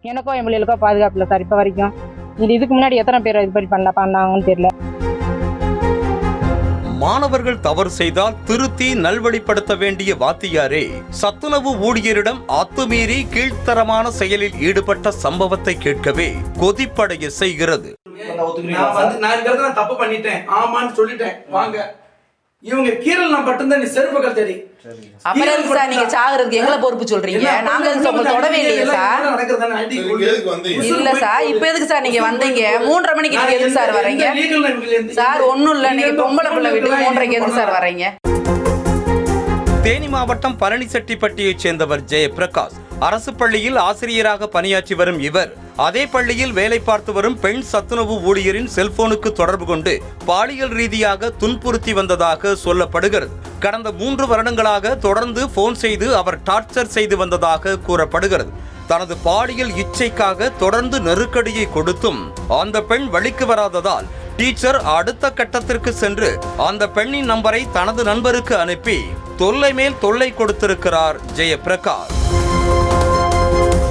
எனக்கோ என் பிள்ளைகளுக்கோ பாதுகாப்பு இல்லை சார் இப்போ வரைக்கும். இதுக்கு முன்னாடி எத்தனை பேர் இது மாதிரி பண்ணாங்கன்னு தெரியல. மாணவர்கள் தவறு செய்தால் திருத்தி நல்வழிப்படுத்த வேண்டிய வாத்தியாரே சத்துணவு ஊழியரிடம் அத்துமீறி கீழ்த்தரமான செயலில் ஈடுபட்ட சம்பவத்தை கேட்கவே கொதிப்படைய செய்கிறது. நான் தப்பு பண்ணிட்டேன் ஆமான்னு சொல்லிட்டேன் வாங்க. இவங்க கீரல் நான் பட்டுதான் நீ செருப்புகள் தெரியும். அப்புறம் சார் நீங்க சாகுறதுக்கு எங்களை பொறுப்பு சொல்றீங்க? நாங்க தொடவே இல்லையா சார்? இல்ல சார், இப்ப எதுக்கு சார் நீங்க வந்தீங்க? 3:30 மணிக்கு நீங்க எதுக்கு சார் வர்றீங்க சார்? ஒண்ணும் இல்ல, நீங்க பொம்பளை பிள்ளை வீட்டுக்கு 3:30க்கு எதுக்கு சார் வர்றீங்க? தேனி மாவட்டம் பழனிசெட்டிப்பட்டியைச் சேர்ந்தவர் ஜெயபிரகாஷ். அரசு பள்ளியில் ஆசிரியராக பணியாற்றி வரும் இவர் அதே பள்ளியில் வேலை பார்த்து வரும் பெண் சத்துணவு ஊழியரின் செல்போனுக்கு தொடர்பு கொண்டு பாலியல் ரீதியாக துன்புறுத்தி வந்ததாக சொல்லப்படுகிறது. கடந்த 3 வருடங்களாக தொடர்ந்து போன் செய்து அவர் டார்ச்சர் செய்து வந்ததாக கூறப்படுகிறது. தனது பாலியல் இச்சைக்காக தொடர்ந்து நெருக்கடியை கொடுத்தும் அந்த பெண் வழிக்கு வராததால் டீச்சர் அடுத்த கட்டத்திற்கு சென்று அந்த பெண்ணின் நம்பரை தனது நண்பருக்கு அனுப்பி தொல்லை மேல் தொல்லை கொடுத்திருக்கிறார் ஜெயபிரகாஷ்.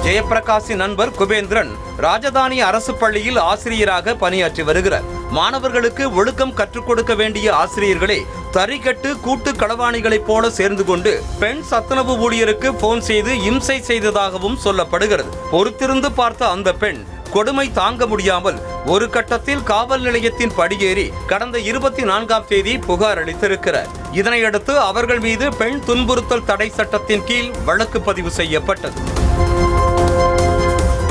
ஜெயபிரகாஷின் நண்பர் குபேந்திரன் ராஜதானி அரசு பள்ளியில் ஆசிரியராக பணியாற்றி வருகிறார். மாணவர்களுக்கு ஒழுக்கம் கற்றுக் கொடுக்க வேண்டிய ஆசிரியர்களே தறிகட்டு கூட்டு களவாணிகளைப் போல சேர்ந்து கொண்டு பெண் சத்துணவு ஊழியருக்கு போன் செய்து இம்சை செய்ததாகவும் சொல்லப்படுகிறது. பொறுத்திருந்து பார்த்த அந்த பெண் கொடுமை தாங்க முடியாமல் ஒரு கட்டத்தில் காவல் நிலையத்தின் படியேறி கடந்த 24ஆம் தேதி புகார் அளித்திருக்கிறார். இதனையடுத்து அவர்கள் மீது பெண் துன்புறுத்தல் தடை சட்டத்தின் கீழ் வழக்கு பதிவு செய்யப்பட்டது.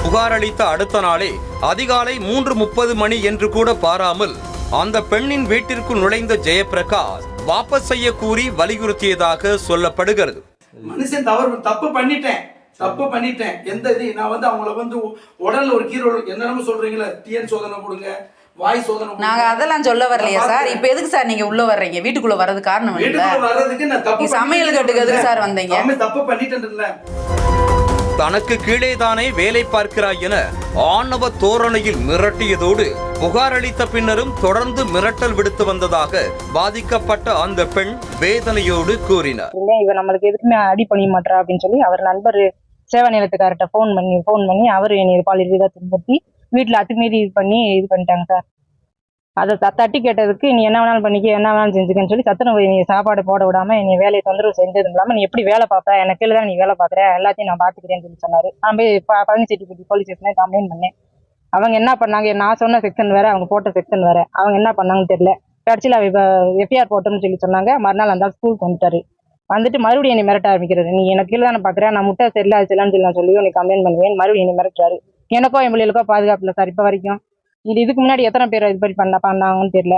புகார் அளித்த அடுத்த நாளே அதிகாலை 3:30 மணி என்று கூட பாராமல் அந்த பெண்ணின் வீட்டிற்குள் நுழைந்த ஜெயபிரகாஷ் வாபஸ் செய்ய கூறி வலியுறுத்தியதாக சொல்லப்படுகிறது. மனுஷன் தப்பு பண்ணிட்டேன் எந்த இது நான் அவங்கள உடல்ல ஒரு கீரோ என்னென்ன சொல்றீங்களா, டிஎன் சோதனை கொடுங்க, வாய் சோதனை. நாங்க அதெல்லாம் சொல்ல வரலையா சார்? இப்ப எதுக்கு சார் நீங்க உள்ள வர்றீங்க? வீட்டுக்குள்ள வர்றது காரணம் வர்றதுக்கு நான் தப்பு சமையல் கட்டுக்கு எதுக்கு சார் வந்தீங்க? தப்பு பண்ணிட்டேன். தனக்கு கீழேதானே வேலை பார்க்கிறாய் என ஆணவ தோரணையில் மிரட்டியதோடு புகார் அளித்த பின்னரும் தொடர்ந்து மிரட்டல் விடுத்து வந்ததாக பாதிக்கப்பட்ட அந்த பெண் வேதனையோடு கூறினார். இவர் நம்மளுக்கு எதுக்குமே அடி பண்ணி மாட்டா அப்படின்னு சொல்லி அவர் நண்பர் சேவை நிலையத்துக்கார்ட்ட ஃபோன் பண்ணி அவர் என்னை பாலியல் ரீதியாக துன்புறுத்தி வீட்டில் அத்துமீறி இது பண்ணிட்டாங்க சார். அதை தட்டி கேட்டதுக்கு நீ என்ன வேணாலும் பண்ணிக்க, என்ன வேணாலும் செஞ்சுக்கன்னு சொல்லி சத்துணவு நீ சாப்பாடு போட விடாம நீ வேலையை தொந்தரவு செஞ்சதும் இல்லாமல் நீ எப்படி வேலை பார்ப்ப, எனக்கு கீழே தான் நீ வேலை பார்க்குற, எல்லாத்தையும் நான் பார்த்துக்கிறேன்னு சொல்லி சொன்னார். நான் போய் பழனிசெட்டிப்பட்டி போலீஸ் ஸ்டேஷனே கம்ப்ளைண்ட் பண்ணேன். அவங்க என்ன பண்ணாங்க, நான் சொன்ன செக்ஷன் வேற, அவங்க போட்ட செக்ஷன் வேற. அவங்க என்ன பண்ணாங்கன்னு தெரியல. கடைசியில் எஃப்ஐஆர் போட்டோம்னு சொல்லி சொன்னாங்க. மறுநாள் அந்த ஸ்கூலுக்கு வந்துட்டாரு. வந்துட்டு மறுபடியும் என்னை மிரட்ட ஆரம்பிக்கிறது. நீ எனக்கு கீழே தானே பார்க்குறேன், நான் முட்டை சரியில்லை அது சரியில்லைன்னு சொல்லி நான் சொல்லி நீ கம்ப்ளைண்ட் பண்ணுவேன். மறுபடியும் என்னை மிரட்டுறாரு. எனக்கோ என் பிள்ளைகளுக்கோ பாதுகாப்பு இல்லை சார் இப்போ வரைக்கும். இதுக்கு முன்னாடி எத்தனை பேர் இது மாதிரி பண்ணாங்கன்னு தெரியல.